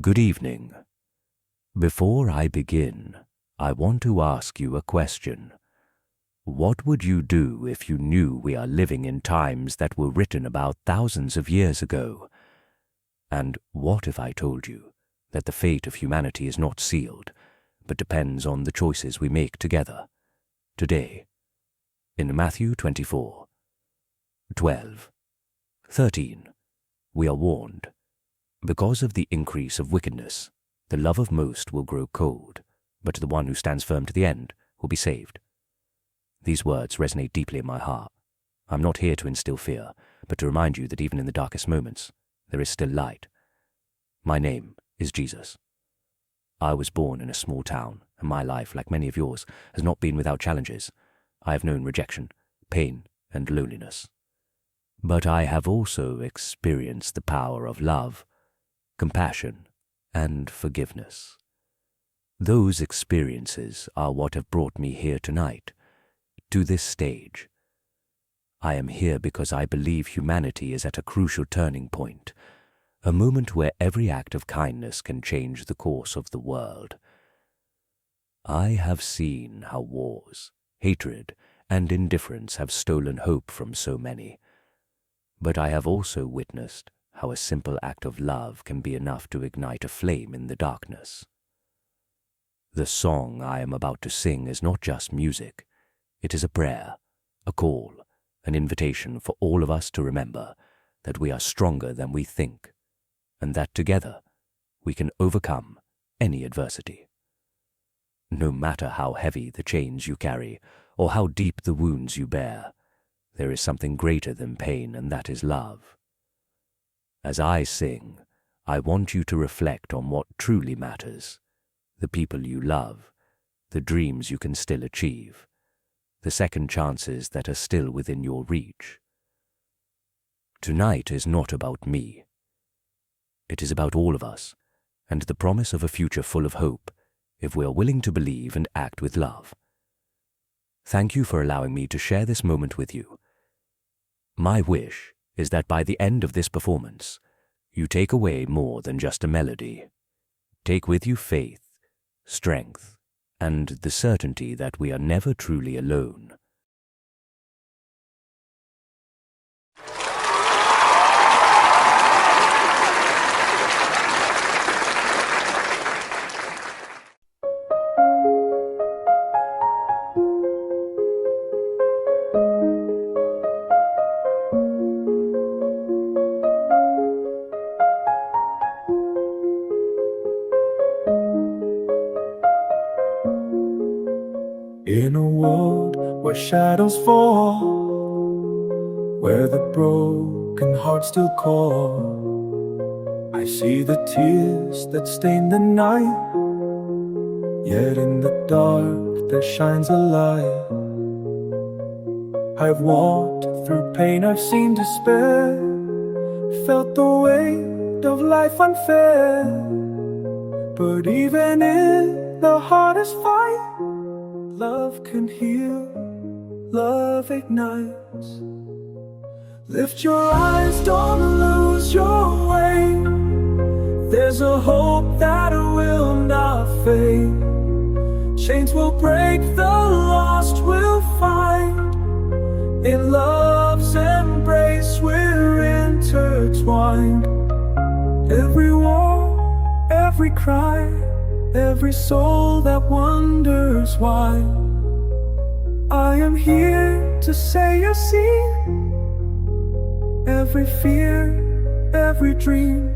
Good evening. Before I begin, I want to ask you a question. What would you do if you knew we are living in times that were written about thousands of years ago? And what if I told you that the fate of humanity is not sealed, but depends on the choices we make together, today? In Matthew 24, 12, 13, we are warned, because of the increase of wickedness, the love of most will grow cold, but the one who stands firm to the end will be saved. These words resonate deeply in my heart. I'm not here to instill fear, but to remind you that even in the darkest moments, there is still light. My name is Jesus. I was born in a small town, and my life, like many of yours, has not been without challenges. I have known rejection, pain, and loneliness. But I have also experienced the power of love, compassion, and forgiveness. Those experiences are what have brought me here tonight, to this stage. I am here because I believe humanity is at a crucial turning point, a moment where every act of kindness can change the course of the world. I have seen how wars, hatred, and indifference have stolen hope from so many, but I have also witnessed how a simple act of love can be enough to ignite a flame in the darkness. The song I am about to sing is not just music. It is a prayer, a call, an invitation for all of us to remember that we are stronger than we think, and that together we can overcome any adversity. No matter how heavy the chains you carry or how deep the wounds you bear, there is something greater than pain, and that is love. As I sing, I want you to reflect on what truly matters, the people you love, the dreams you can still achieve, the second chances that are still within your reach. Tonight is not about me. It is about all of us, and the promise of a future full of hope, if we are willing to believe and act with love. Thank you for allowing me to share this moment with you. My wish is that by the end of this performance, you take away more than just a melody. Take with you faith, strength, and the certainty that we are never truly alone. In a world where shadows fall, where the broken heart still call, I see the tears that stain the night, yet in the dark there shines a light. I've walked through pain, I've seen despair, felt the weight of life unfair, but even in the hardest fight, love can heal, love ignites. Lift your eyes, don't lose your way. There's a hope that will not fade. Chains will break, the lost will find. In love's embrace we're intertwined. Every war, every cry, every soul that wonders why, I am here to say you see. Every fear, every dream.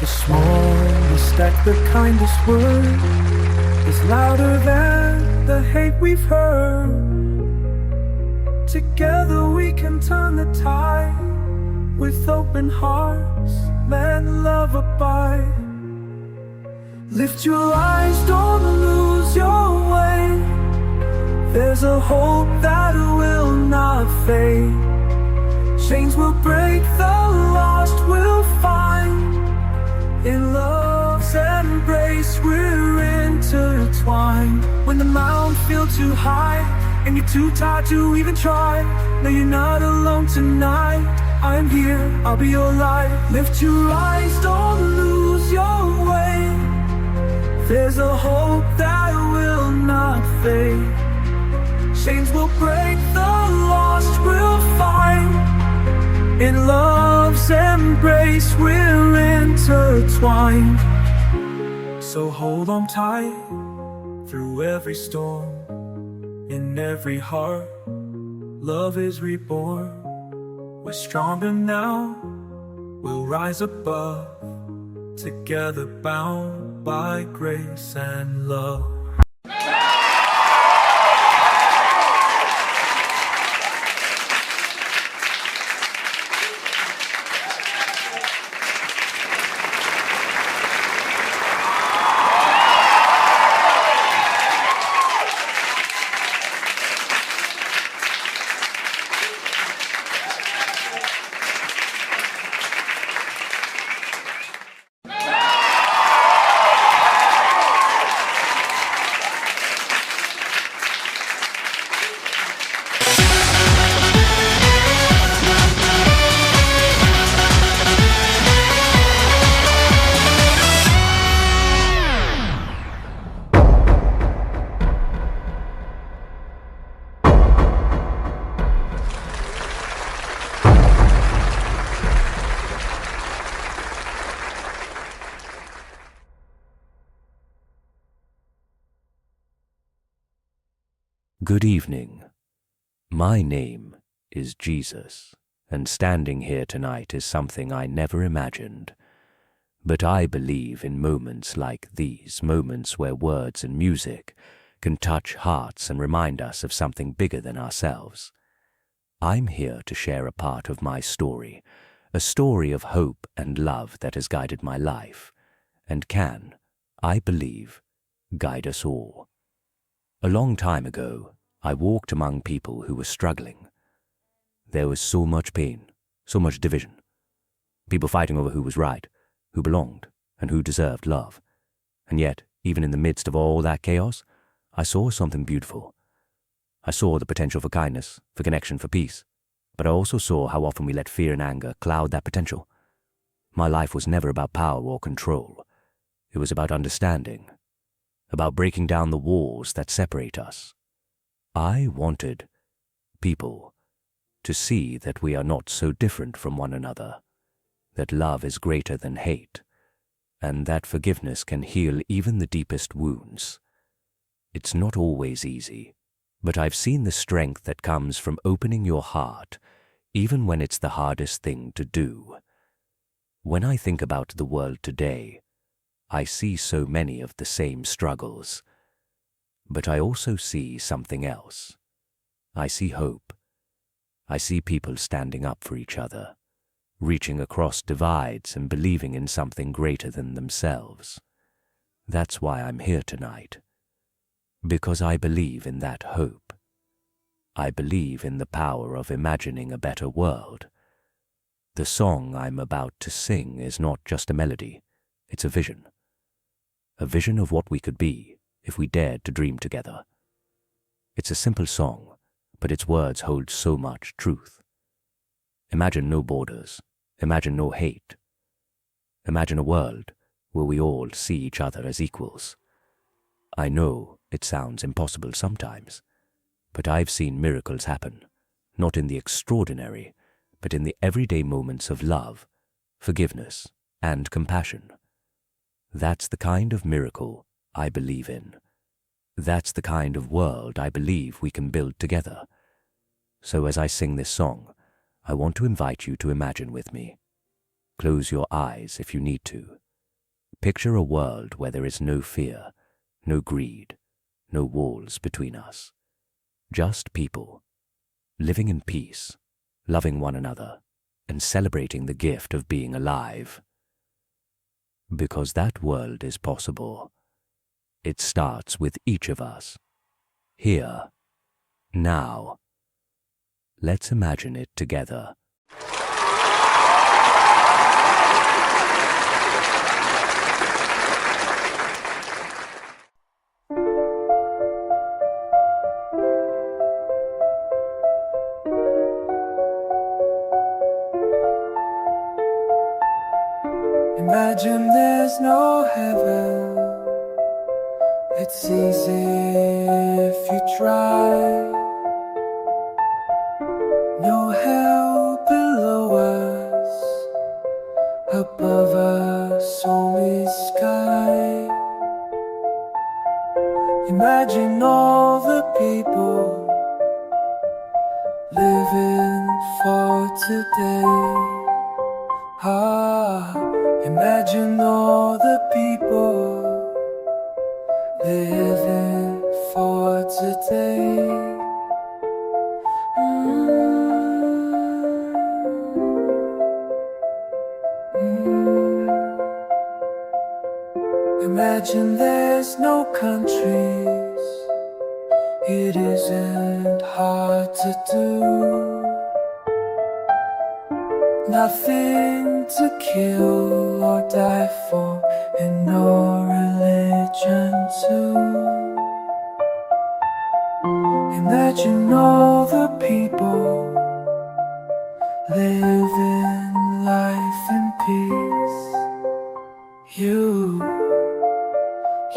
The smallest act, the kindest word, is louder than the hate we've heard. Together we can turn the tide. With open hearts, let love abide. Lift your eyes, don't lose your way. There's a hope that will not fade. Chains will break, the lost will find. In love's embrace we're intertwined. When the mountains feel too high and you're too tired to even try, no, you're not alone tonight. I'm here, I'll be your light. Lift your eyes, don't lose your way. There's a hope that will not fade. Chains will break, the lost will find. In love's embrace we're intertwined. So hold on tight through every storm. In every heart, love is reborn. We're stronger now, we'll rise above, together bound by grace and love. Good evening. My name is Jesus, and standing here tonight is something I never imagined. But I believe in moments like these, moments where words and music can touch hearts and remind us of something bigger than ourselves. I'm here to share a part of my story, a story of hope and love that has guided my life, and can, I believe, guide us all. A long time ago, I walked among people who were struggling. There was so much pain, so much division. People fighting over who was right, who belonged, and who deserved love. And yet, even in the midst of all that chaos, I saw something beautiful. I saw the potential for kindness, for connection, for peace. But I also saw how often we let fear and anger cloud that potential. My life was never about power or control. It was about understanding, about breaking down the walls that separate us. I wanted people to see that we are not so different from one another, that love is greater than hate, and that forgiveness can heal even the deepest wounds. It's not always easy, but I've seen the strength that comes from opening your heart, even when it's the hardest thing to do. When I think about the world today, I see so many of the same struggles. But I also see something else. I see hope. I see people standing up for each other, reaching across divides and believing in something greater than themselves. That's why I'm here tonight. Because I believe in that hope. I believe in the power of imagining a better world. The song I'm about to sing is not just a melody, it's a vision. A vision of what we could be if we dared to dream together. It's a simple song, but its words hold so much truth. Imagine no borders. Imagine no hate. Imagine a world where we all see each other as equals. I know it sounds impossible sometimes, but I've seen miracles happen, not in the extraordinary, but in the everyday moments of love, forgiveness, and compassion. That's the kind of miracle I believe in. That's the kind of world I believe we can build together. So as I sing this song, I want to invite you to imagine with me. Close your eyes if you need to. Picture a world where there is no fear, no greed, no walls between us. Just people, living in peace, loving one another, and celebrating the gift of being alive. Because that world is possible. It starts with each of us. Here. Now. Let's imagine it together. Imagine there's no heaven. It's easy if you try. No hell below us, above us only sky. Imagine all the people living for today. Imagine all the people living for today. Imagine there's no countries. It isn't hard to do. Nothing to kill or die for, and no religion too. Imagine all the people living life in peace.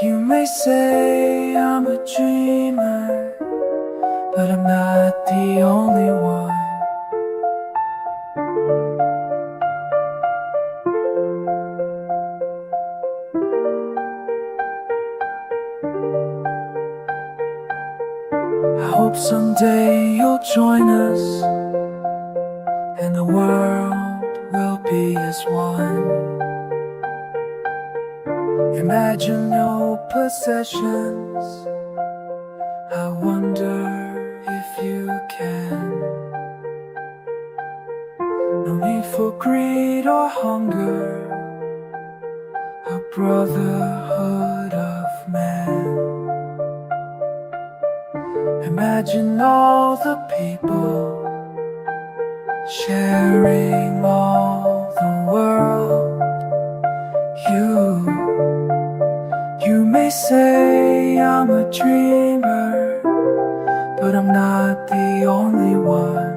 You may say I'm a dreamer, but I'm not the only one. I hope someday you'll join us, and the world will be as one. Imagine no possessions. I wonder if you can. No need for greed or hunger, a brotherhood of man. Imagine all the people sharing all the world. You may say I'm a dreamer, but I'm not the only one.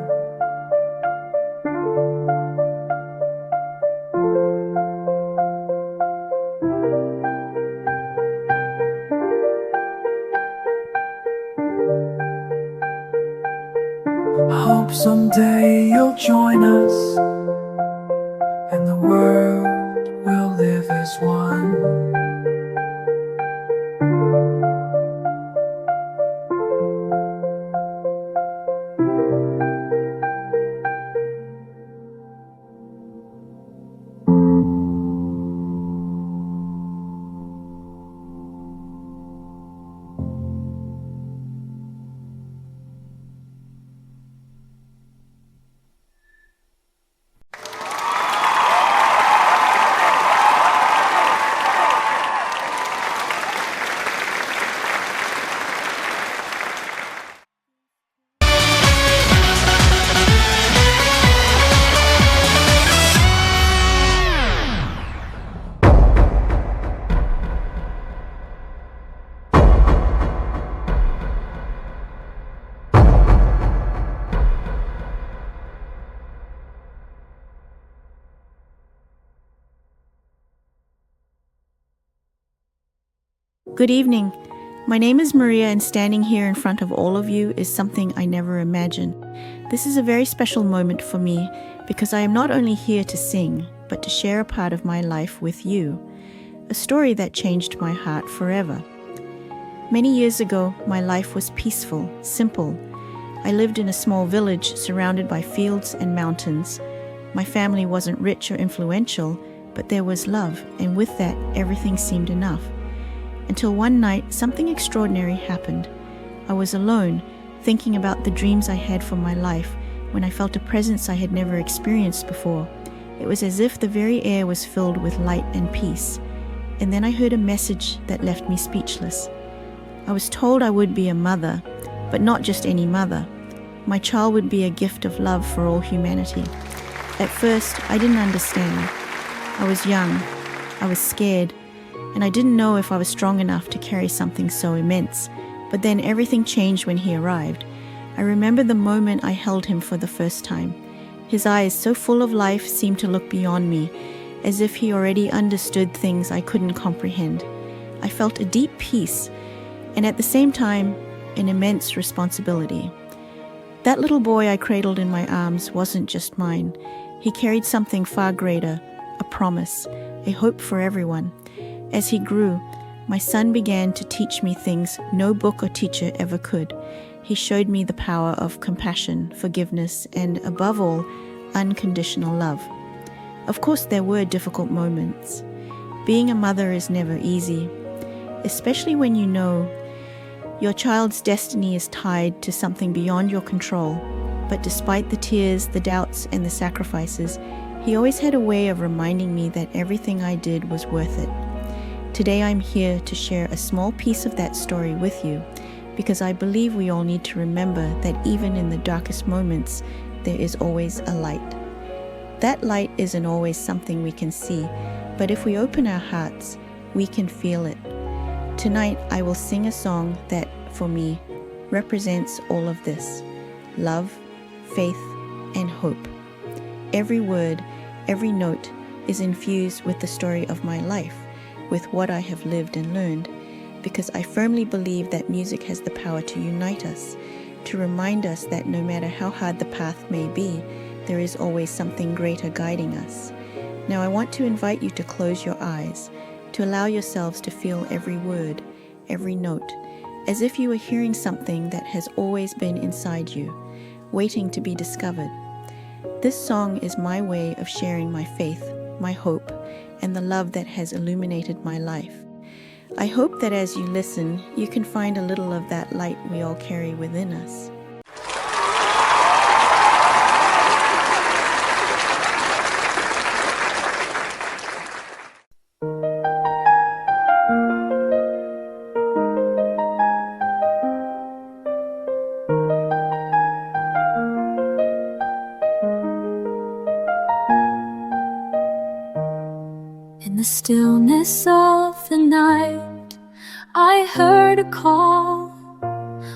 I hope someday you'll join us, and the world will live as one. Good evening. My name is Maria, and standing here in front of all of you is something I never imagined. This is a very special moment for me because I am not only here to sing, but to share a part of my life with you, a story that changed my heart forever. Many years ago, my life was peaceful, simple. I lived in a small village surrounded by fields and mountains. My family wasn't rich or influential, but there was love, and with that, everything seemed enough. Until one night, something extraordinary happened. I was alone, thinking about the dreams I had for my life, when I felt a presence I had never experienced before. It was as if the very air was filled with light and peace. And then I heard a message that left me speechless. I was told I would be a mother, but not just any mother. My child would be a gift of love for all humanity. At first, I didn't understand. I was young, I was scared, and I didn't know if I was strong enough to carry something so immense. But then everything changed when he arrived. I remember the moment I held him for the first time. His eyes, so full of life, seemed to look beyond me, as if he already understood things I couldn't comprehend. I felt a deep peace, and at the same time, an immense responsibility. That little boy I cradled in my arms wasn't just mine. He carried something far greater, a promise, a hope for everyone. As he grew, my son began to teach me things no book or teacher ever could. He showed me the power of compassion, forgiveness, and above all, unconditional love. Of course, there were difficult moments. Being a mother is never easy, especially when you know your child's destiny is tied to something beyond your control. But despite the tears, the doubts, and the sacrifices, he always had a way of reminding me that everything I did was worth it. Today I'm here to share a small piece of that story with you, because I believe we all need to remember that even in the darkest moments, there is always a light. That light isn't always something we can see, but if we open our hearts, we can feel it. Tonight, I will sing a song that, for me, represents all of this: love, faith, and hope. Every word, every note is infused with the story of my life, with what I have lived and learned, because I firmly believe that music has the power to unite us, to remind us that no matter how hard the path may be, there is always something greater guiding us. Now I want to invite you to close your eyes, to allow yourselves to feel every word, every note, as if you were hearing something that has always been inside you, waiting to be discovered. This song is my way of sharing my faith, my hope, and the love that has illuminated my life. I hope that as you listen, you can find a little of that light we all carry within us. In the stillness of the night, I heard a call,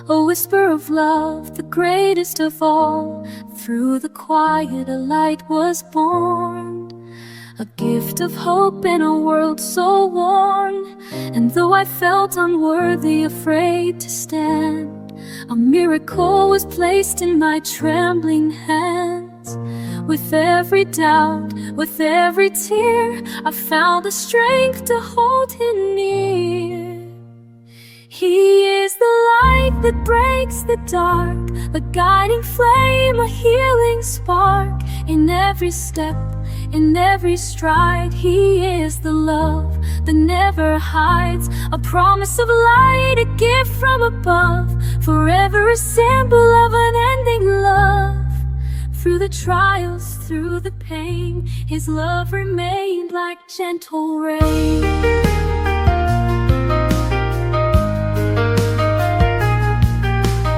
a whisper of love, the greatest of all. Through the quiet, a light was born, a gift of hope in a world so worn. And though I felt unworthy, afraid to stand, a miracle was placed in my trembling hands. With every doubt, with every tear, I found the strength to hold him near. He is the light that breaks the dark, the guiding flame, a healing spark. In every step, in every stride, he is the love that never hides, a promise of light, a gift from above, forever a symbol of unending love. Through the trials, through the pain, his love remained like gentle rain.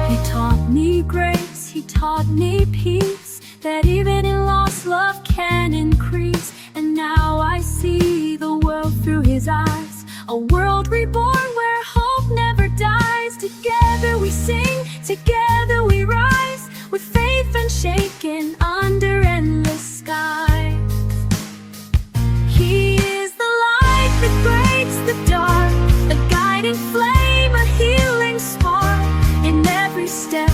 He taught me grace, he taught me peace, that even in loss love can increase. And now I see the world through his eyes, a world reborn where hope never dies. Together we sing, together we rise, with faith unshaken under endless skies. He is the light that breaks the dark, a guiding flame, a healing spark. In every step,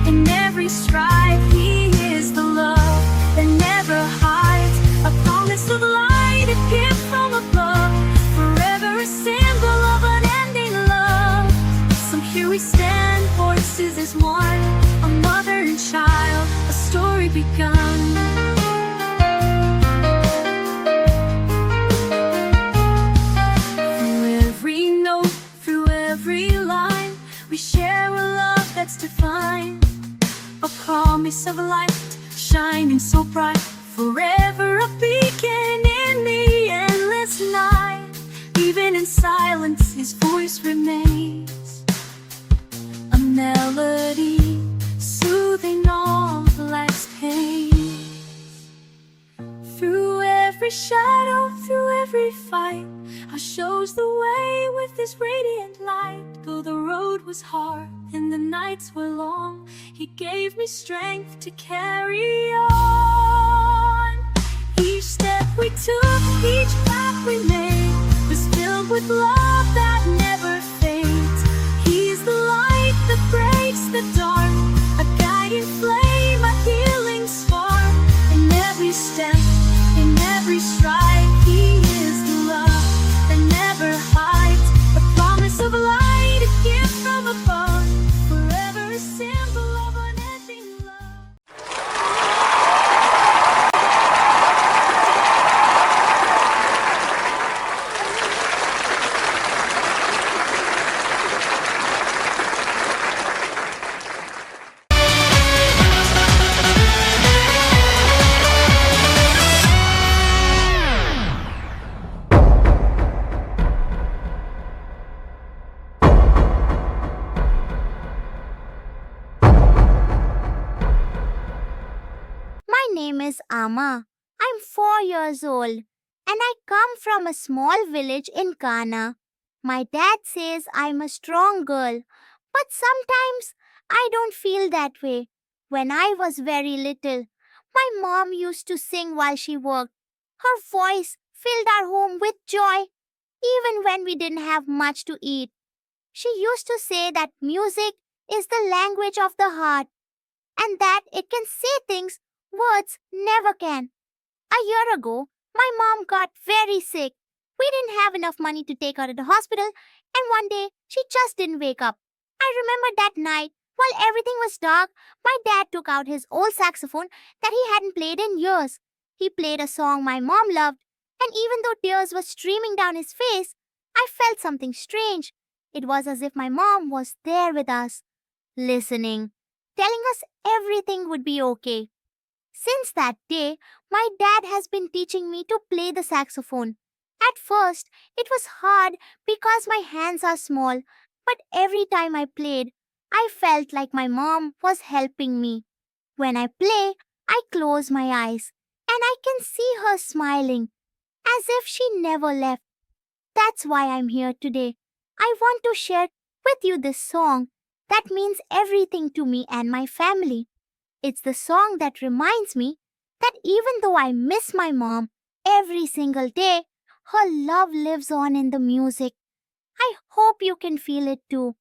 in every stride, he is the love that never hides, a promise of light, a gift from above, forever a symbol of unending love. So here we stand, voices as one, a mother and child, a story begun. Through every note, through every line, we share a love that's divine, a promise of light shining so bright, forever a beacon in the endless night. Even in silence, his voice remains, a melody soothing all life's pain. Through every shadow, through every fight, I shows the way with his radiant light. Though the road was hard and the nights were long, he gave me strength to carry on. Each step we took Each path we made was filled with love that never fades. He's the light that breaks the dark, a guiding flame, a healing spark. In every step, in every stride, He is the love that never hides, a promise of light, a gift from above, forever a symbol of unending love. My name is Ama. I'm 4 years old and I come from a small village in Ghana. My dad says I'm a strong girl, but sometimes I don't feel that way. When I was very little, my mom used to sing while she worked. Her voice filled our home with joy, even when we didn't have much to eat. She used to say that music is the language of the heart and that it can say things words never can. A year ago, my mom got very sick. We didn't have enough money to take her to the hospital, and one day she just didn't wake up. I remember that night, while everything was dark, my dad took out his old saxophone that he hadn't played in years. He played a song my mom loved, and even though tears were streaming down his face, I felt something strange. It was as if my mom was there with us, listening, telling us everything would be okay. Since that day, my dad has been teaching me to play the saxophone. At first, it was hard because my hands are small, but every time I played, I felt like my mom was helping me. When I play, I close my eyes and I can see her smiling, as if she never left. That's why I'm here today. I want to share with you this song that means everything to me and my family. It's the song that reminds me that even though I miss my mom every single day, her love lives on in the music. I hope you can feel it too.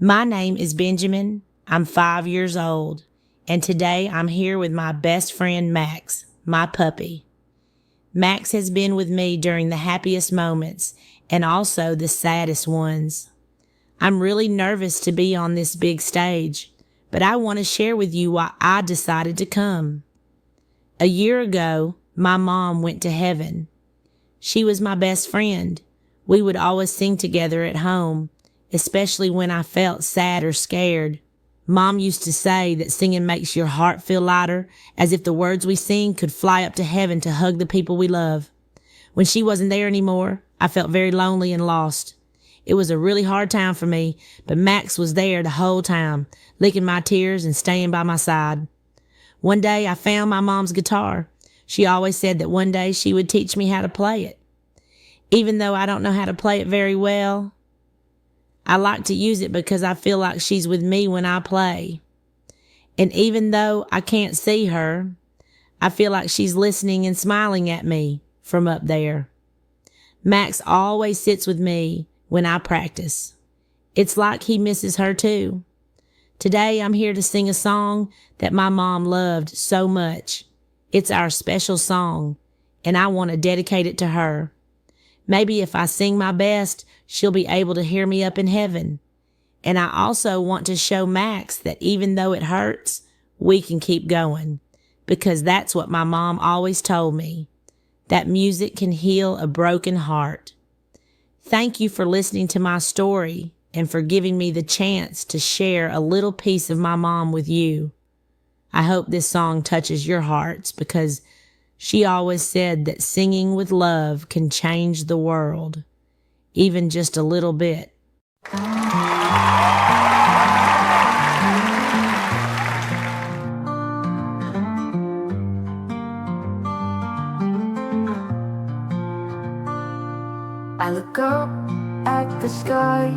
My name is Benjamin. I'm 5 years old, and today I'm here with my best friend Max, my puppy. Max has been with me during the happiest moments and also the saddest ones. I'm really nervous to be on this big stage, but I want to share with you why I decided to come. A year ago, my mom went to heaven. She was my best friend. We would always sing together at home, especially when I felt sad or scared. Mom used to say that singing makes your heart feel lighter, as if the words we sing could fly up to heaven to hug the people we love. When she wasn't there anymore, I felt very lonely and lost. It was a really hard time for me, but Max was there the whole time, licking my tears and staying by my side. One day I found my mom's guitar. She always said that one day she would teach me how to play it. Even though I don't know how to play it very well, I like to use it because I feel like she's with me when I play. And even though I can't see her, I feel like she's listening and smiling at me from up there. Max always sits with me when I practice. It's like he misses her too. Today I'm here to sing a song that my mom loved so much. It's our special song, and I want to dedicate it to her. Maybe if I sing my best, she'll be able to hear me up in heaven. And I also want to show Max that even though it hurts, we can keep going, because that's what my mom always told me, that music can heal a broken heart. Thank you for listening to my story and for giving me the chance to share a little piece of my mom with you. I hope this song touches your hearts, because she always said that singing with love can change the world, even just a little bit. I look up at the sky,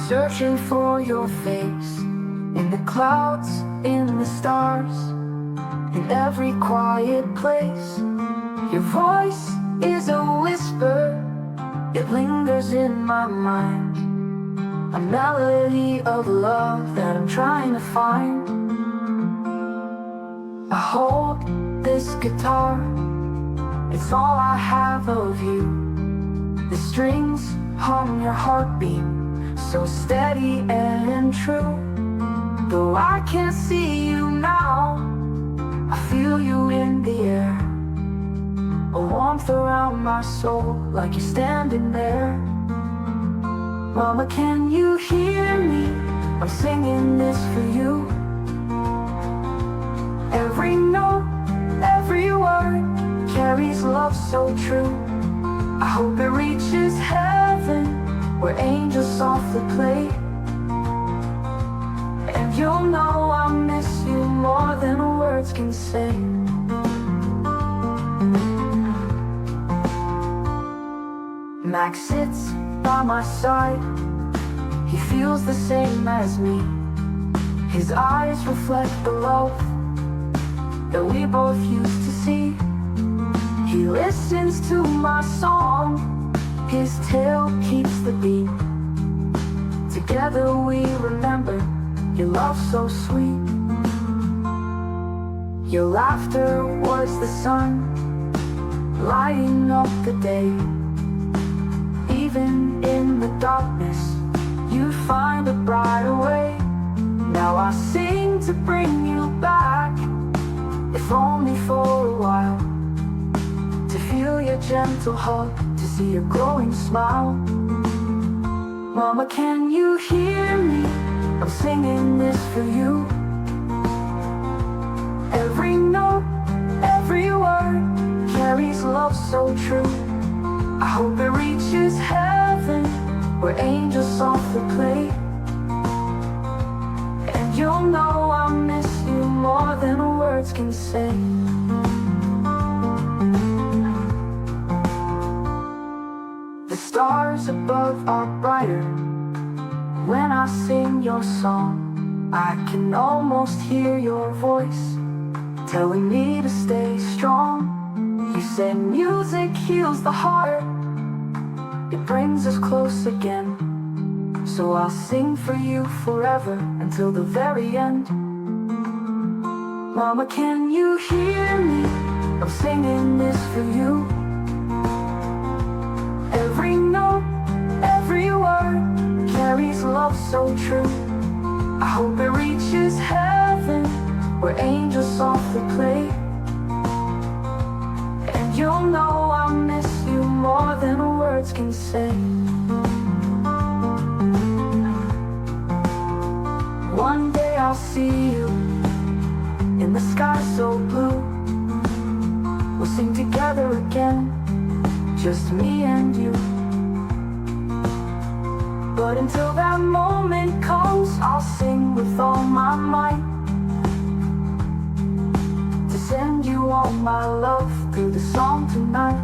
searching for your face, in the clouds, in the stars, in every quiet place. Your voice is a whisper, it lingers in my mind, a melody of love that I'm trying to find. I hold this guitar, it's all I have of you. The strings hum your heartbeat, so steady and true. Though I can't see you now, I feel you in the air, a warmth around my soul, like you're standing there. Mama, can you hear me? I'm singing this for you. Every note, every word carries love so true. I hope it reaches heaven, where angels softly play. And you'll know I miss you more than words can say. Max sits by my side, he feels the same as me. His eyes reflect the love that we both used to see. He listens to my song, his tail keeps the beat. Together we remember your love so sweet. Your laughter was the sun, lighting up the day. Even in the darkness, you'd find a brighter way. Now I sing to bring you back, if only for a while, to feel your gentle hug, to see your glowing smile. Mama, can you hear me? I'm singing this for you. Every note, every word carries love so true. I hope it reaches heaven, where angels softly play. And you'll know I miss you more than words can say. The stars above are brighter when I sing your song. I can almost hear your voice telling me to stay strong. You said music heals the heart, it brings us close again. So I'll sing for you forever until the very end. Mama, can you hear me? I'm singing this for you. Every note, every word carries love so true. I hope it reaches heaven, where angels softly play. And you'll know I miss you more than words can say. One day I'll see you in the sky so blue. We'll sing together again, just me and you. But until that moment comes, I'll sing with all my might, to send you all my love through the song tonight.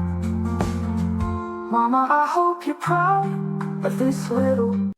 Mama, I hope you're proud of this little